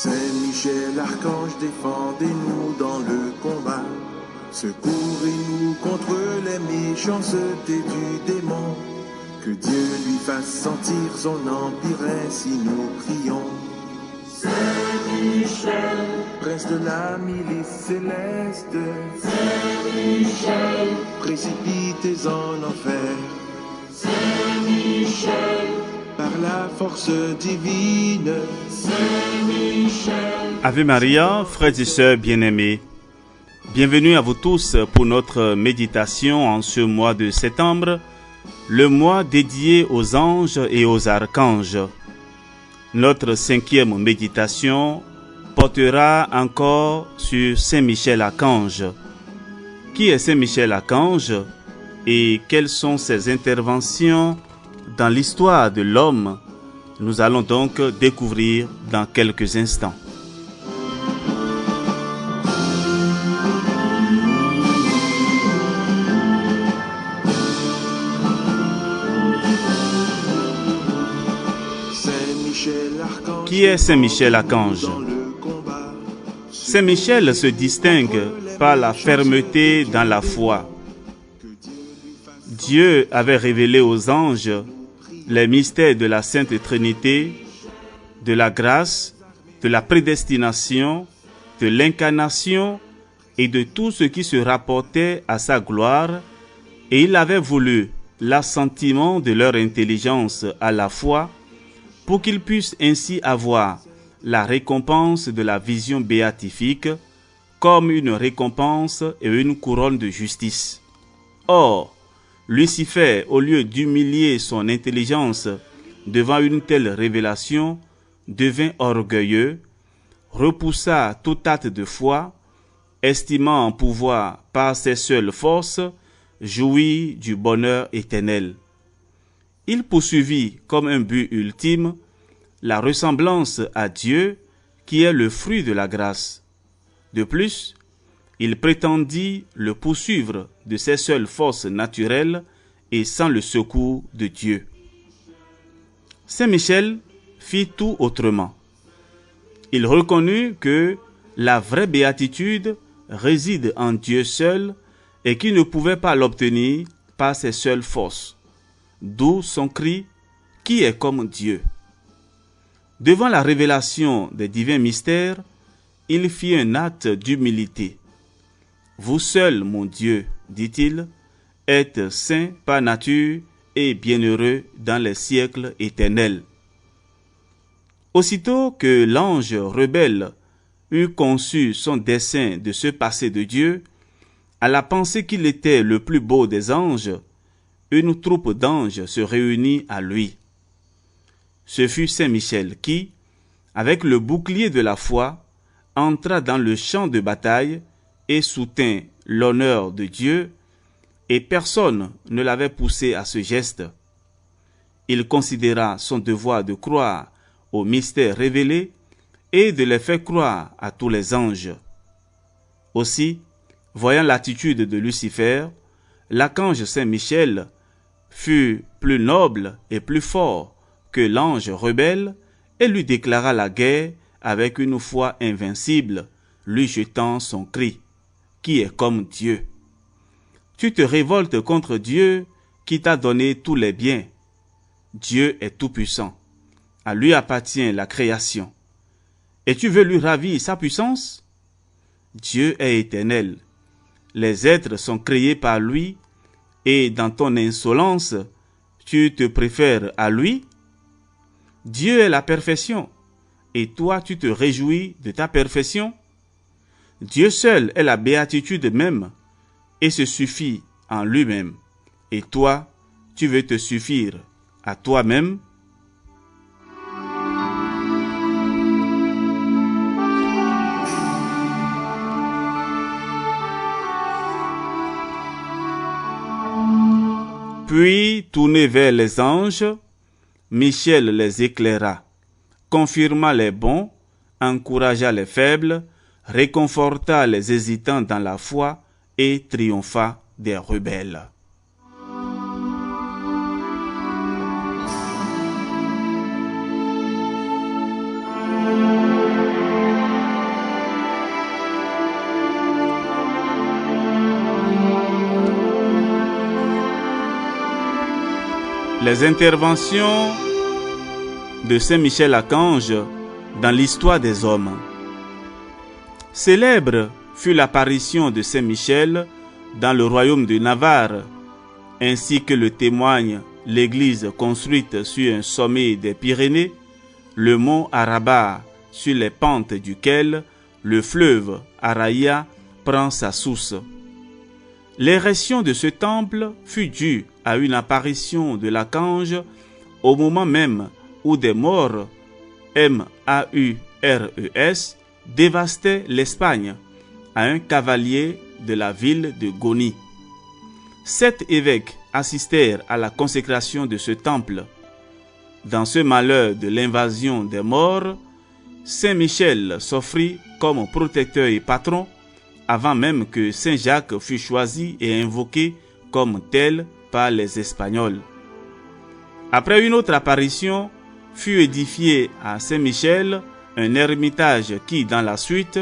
Saint Michel, archange, défendez-nous dans le combat. Secourez-nous contre les méchancetés du démon. Que Dieu lui fasse sentir son empire, ainsi nous prions. Saint Michel, prince de la milice céleste. Saint Michel, précipitez en enfer. Saint Michel, par la force divine. Saint Michel. Ave Maria, frères et sœurs bien-aimés. Bienvenue à vous tous pour notre méditation en ce mois de septembre, le mois dédié aux anges et aux archanges. Notre 5e méditation portera encore sur Saint Michel Archange. Qui est Saint Michel Archange et quelles sont ses interventions dans l'histoire de l'homme? Nous allons donc découvrir dans quelques instants. Qui est Saint Michel Archange? Saint Michel se distingue par la fermeté dans la foi. Dieu avait révélé aux anges les mystères de la Sainte Trinité, de la grâce, de la prédestination, de l'incarnation et de tout ce qui se rapportait à sa gloire, et il avait voulu l'assentiment de leur intelligence à la foi, pour qu'ils puissent ainsi avoir la récompense de la vision béatifique comme une récompense et une couronne de justice. Or, Lucifer, au lieu d'humilier son intelligence devant une telle révélation, devint orgueilleux, repoussa tout acte de foi, estimant pouvoir par ses seules forces jouir du bonheur éternel. Il poursuivit comme un but ultime la ressemblance à Dieu qui est le fruit de la grâce. De plus, il prétendit le poursuivre de ses seules forces naturelles et sans le secours de Dieu. Saint Michel fit tout autrement. Il reconnut que la vraie béatitude réside en Dieu seul et qu'il ne pouvait pas l'obtenir par ses seules forces. D'où son cri « Qui est comme Dieu ?» Devant la révélation des divins mystères, il fit un acte d'humilité. « Vous seul, mon Dieu, dit-il, êtes saint par nature et bienheureux dans les siècles éternels. » Aussitôt que l'ange rebelle eut conçu son dessein de se passer de Dieu, à la pensée qu'il était le plus beau des anges, une troupe d'anges se réunit à lui. Ce fut Saint Michel qui, avec le bouclier de la foi, entra dans le champ de bataille et soutint l'honneur de Dieu, et personne ne l'avait poussé à ce geste. Il considéra son devoir de croire aux mystères révélés et de les faire croire à tous les anges. Aussi, voyant l'attitude de Lucifer, l'archange Saint Michel fut plus noble et plus fort que l'ange rebelle et lui déclara la guerre avec une foi invincible, lui jetant son cri, qui est comme Dieu. Tu te révoltes contre Dieu qui t'a donné tous les biens. Dieu est tout-puissant. À lui appartient la création. Et tu veux lui ravir sa puissance? Dieu est éternel. Les êtres sont créés par lui. Et dans ton insolence, tu te préfères à lui? Dieu est la perfection, et toi tu te réjouis de ta perfection? Dieu seul est la béatitude même, et se suffit en lui-même. Et toi, tu veux te suffire à toi-même? Puis, tourné vers les anges, Michel les éclaira, confirma les bons, encouragea les faibles, réconforta les hésitants dans la foi et triompha des rebelles. Les interventions de Saint Michel Archange dans l'histoire des hommes. Célèbre fut l'apparition de Saint Michel dans le royaume de Navarre, ainsi que le témoigne l'église construite sur un sommet des Pyrénées, le mont Arabat, sur les pentes duquel le fleuve Araïa prend sa source. L'érection de ce temple fut due à une apparition de l'archange au moment même où des morts, M-A-U-R-E-S, dévastaient l'Espagne à un cavalier de la ville de Goni. 7 évêques assistèrent à la consécration de ce temple. Dans ce malheur de l'invasion des morts, Saint Michel s'offrit comme protecteur et patron avant même que Saint Jacques fût choisi et invoqué comme tel par les Espagnols. Après une autre apparition, fut édifié à Saint Michel un ermitage qui, dans la suite,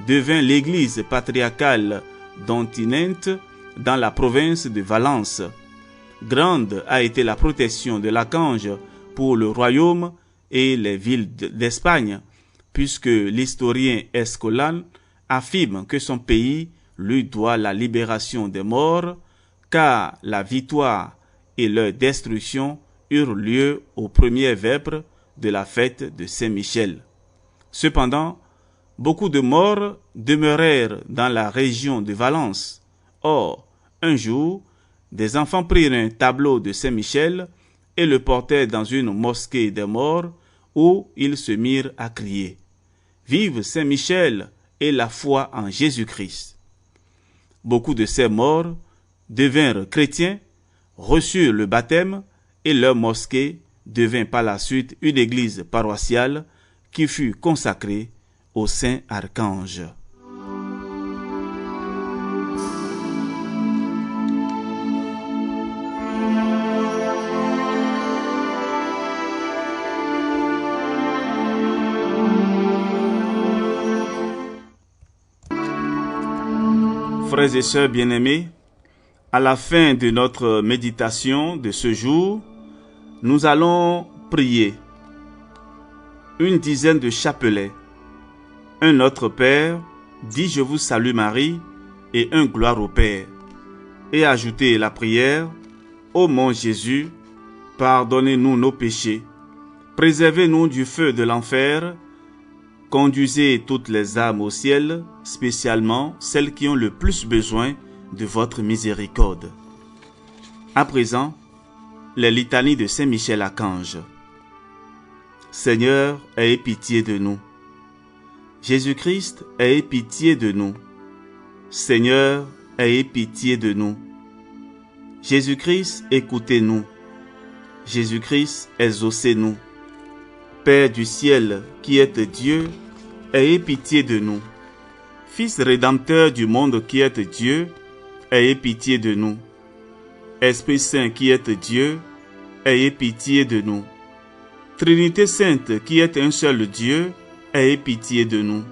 devint l'église patriarcale d'Ontinente dans la province de Valence. Grande a été la protection de l'archange pour le royaume et les villes d'Espagne, puisque l'historien Escolan affirme que son pays lui doit la libération des morts, car la victoire et leur destruction eurent lieu aux premières vêpres de la fête de Saint-Michel. Cependant, beaucoup de morts demeurèrent dans la région de Valence. Or, un jour, des enfants prirent un tableau de Saint-Michel et le portèrent dans une mosquée des morts où ils se mirent à crier « Vive Saint-Michel et la foi en Jésus-Christ ». Beaucoup de ces morts devinrent chrétiens, reçurent le baptême et leur mosquée devint par la suite une église paroissiale qui fut consacrée au Saint Archange. Frères et sœurs bien-aimés, à la fin de notre méditation de ce jour, nous allons prier une dizaine de chapelets. Un Notre Père, dit Je vous salue Marie, et un Gloire au Père. Et ajouter la prière, Ô mon Jésus, pardonnez-nous nos péchés, préservez-nous du feu de l'enfer, conduisez toutes les âmes au ciel, spécialement celles qui ont le plus besoin de votre miséricorde. À présent, les litanies de Saint Michel Archange. Seigneur, aie pitié de nous. Jésus-Christ, aie pitié de nous. Seigneur, aie pitié de nous. Jésus-Christ, écoutez-nous. Jésus-Christ, exaucez-nous. Père du ciel, qui êtes Dieu, aie pitié de nous. Fils rédempteur du monde qui êtes Dieu, aie pitié de nous. Esprit Saint qui êtes Dieu, aie pitié de nous. Trinité Sainte qui êtes un seul Dieu, aie pitié de nous.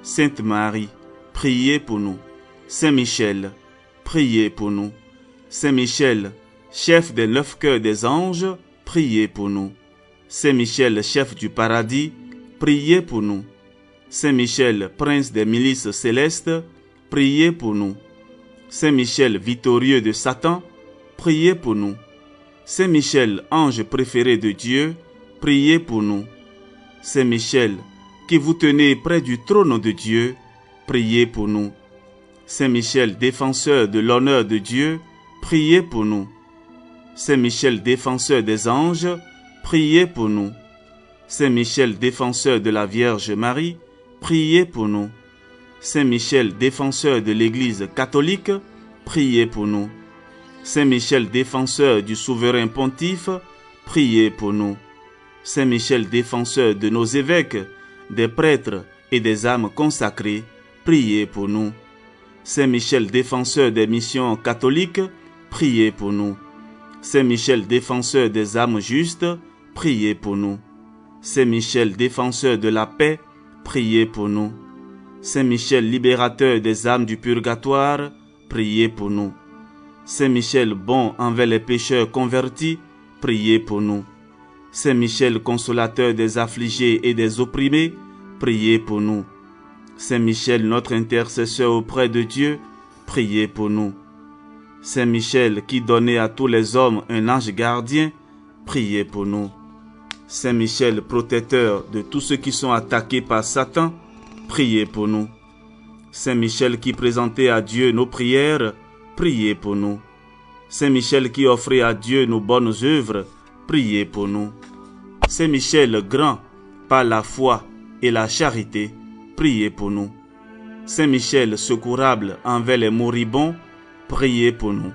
Sainte Marie, priez pour nous. Saint Michel, priez pour nous. Saint Michel, chef des 9 cœurs des anges, priez pour nous. Saint Michel, chef du paradis, priez pour nous. Saint Michel, prince des milices célestes, priez pour nous. Saint Michel, victorieux de Satan, priez pour nous. Saint Michel, ange préféré de Dieu, priez pour nous. Saint Michel, qui vous tenez près du trône de Dieu, priez pour nous. Saint Michel, défenseur de l'honneur de Dieu, priez pour nous. Saint Michel, défenseur des anges, priez pour nous. Saint Michel, défenseur de la Vierge Marie, priez pour nous. Saint Michel, défenseur de l'Église catholique, priez pour nous. Saint Michel, défenseur du souverain pontife, priez pour nous. Saint Michel, défenseur de nos évêques, des prêtres et des âmes consacrées, priez pour nous. Saint Michel, défenseur des missions catholiques, priez pour nous. Saint Michel, défenseur des âmes justes, priez pour nous. Saint Michel, défenseur de la paix, priez pour nous. Saint Michel, libérateur des âmes du purgatoire, priez pour nous. Saint Michel, bon envers les pécheurs convertis, priez pour nous. Saint Michel, consolateur des affligés et des opprimés, priez pour nous. Saint Michel, notre intercesseur auprès de Dieu, priez pour nous. Saint Michel, qui donnait à tous les hommes un ange gardien, priez pour nous. Saint Michel, protecteur de tous ceux qui sont attaqués par Satan, priez pour nous. Saint Michel, qui présentait à Dieu nos prières, priez pour nous. Saint Michel, qui offrait à Dieu nos bonnes œuvres, priez pour nous. Saint Michel, grand par la foi et la charité, priez pour nous. Saint Michel, secourable envers les moribonds, priez pour nous.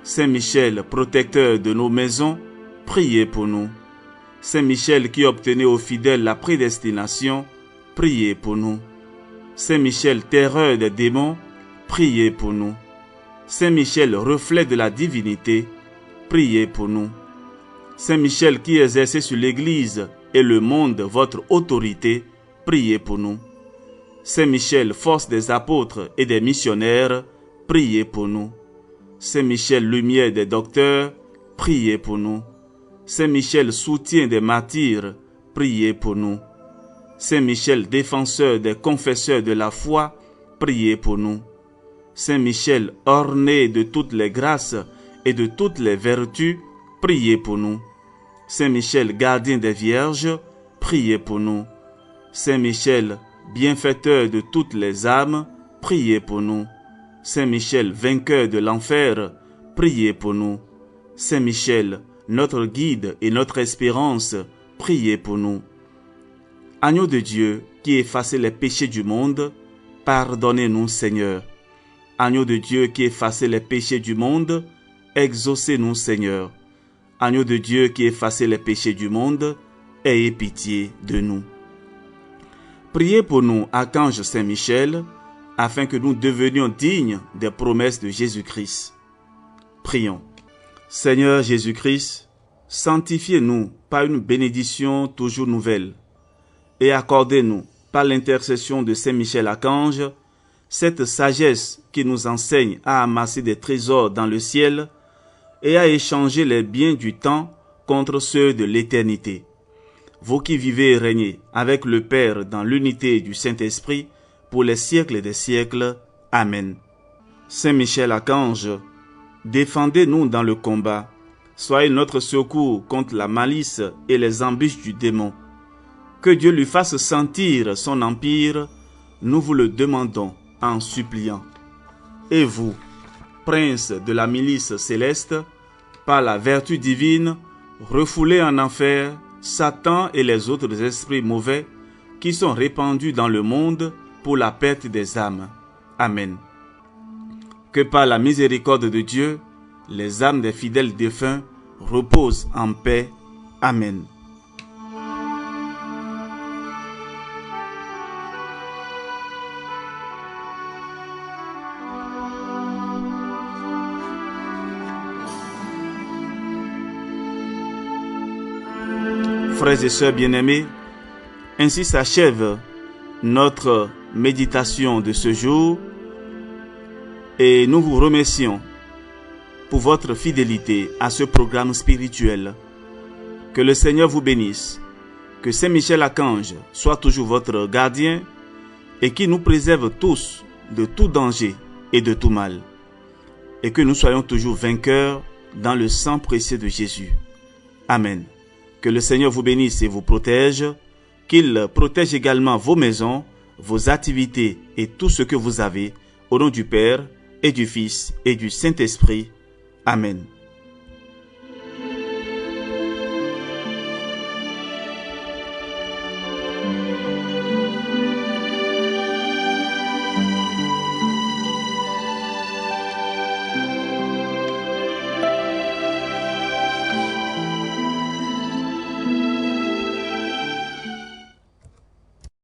Saint Michel, protecteur de nos maisons, priez pour nous. Saint Michel, qui obtenait aux fidèles la prédestination, priez pour nous. Saint Michel, terreur des démons, priez pour nous. Saint Michel, reflet de la divinité, priez pour nous. Saint Michel, qui exerçait sur l'Église et le monde votre autorité, priez pour nous. Saint Michel, force des apôtres et des missionnaires, priez pour nous. Saint Michel, lumière des docteurs, priez pour nous. Saint Michel, soutien des martyrs, priez pour nous. Saint Michel, défenseur des confesseurs de la foi, priez pour nous. Saint Michel, orné de toutes les grâces et de toutes les vertus, priez pour nous. Saint Michel, gardien des vierges, priez pour nous. Saint Michel, bienfaiteur de toutes les âmes, priez pour nous. Saint Michel, vainqueur de l'enfer, priez pour nous. Saint Michel, notre guide et notre espérance, priez pour nous. Agneau de Dieu, qui effacez les péchés du monde, pardonnez-nous, Seigneur. Agneau de Dieu, qui effacez les péchés du monde, exaucez-nous, Seigneur. Agneau de Dieu, qui effacez les péchés du monde, ayez pitié de nous. Priez pour nous, archange Saint-Michel, afin que nous devenions dignes des promesses de Jésus-Christ. Prions. Seigneur Jésus-Christ, sanctifiez-nous par une bénédiction toujours nouvelle et accordez-nous, par l'intercession de Saint-Michel Archange, cette sagesse qui nous enseigne à amasser des trésors dans le ciel et à échanger les biens du temps contre ceux de l'éternité. Vous qui vivez et régnez avec le Père dans l'unité du Saint-Esprit pour les siècles des siècles. Amen. Saint Michel Archange, défendez-nous dans le combat. Soyez notre secours contre la malice et les embûches du démon. Que Dieu lui fasse sentir son empire, nous vous le demandons en suppliant. Et vous, prince de la milice céleste, par la vertu divine, refoulez en enfer Satan et les autres esprits mauvais qui sont répandus dans le monde pour la perte des âmes. Amen. Que par la miséricorde de Dieu, les âmes des fidèles défunts reposent en paix. Amen. Frères et sœurs bien-aimés, ainsi s'achève notre méditation de ce jour et nous vous remercions pour votre fidélité à ce programme spirituel. Que le Seigneur vous bénisse, que Saint Michel Archange soit toujours votre gardien et qu'il nous préserve tous de tout danger et de tout mal, et que nous soyons toujours vainqueurs dans le sang précieux de Jésus. Amen. Que le Seigneur vous bénisse et vous protège, qu'il protège également vos maisons, vos activités et tout ce que vous avez, au nom du Père et du Fils et du Saint-Esprit. Amen.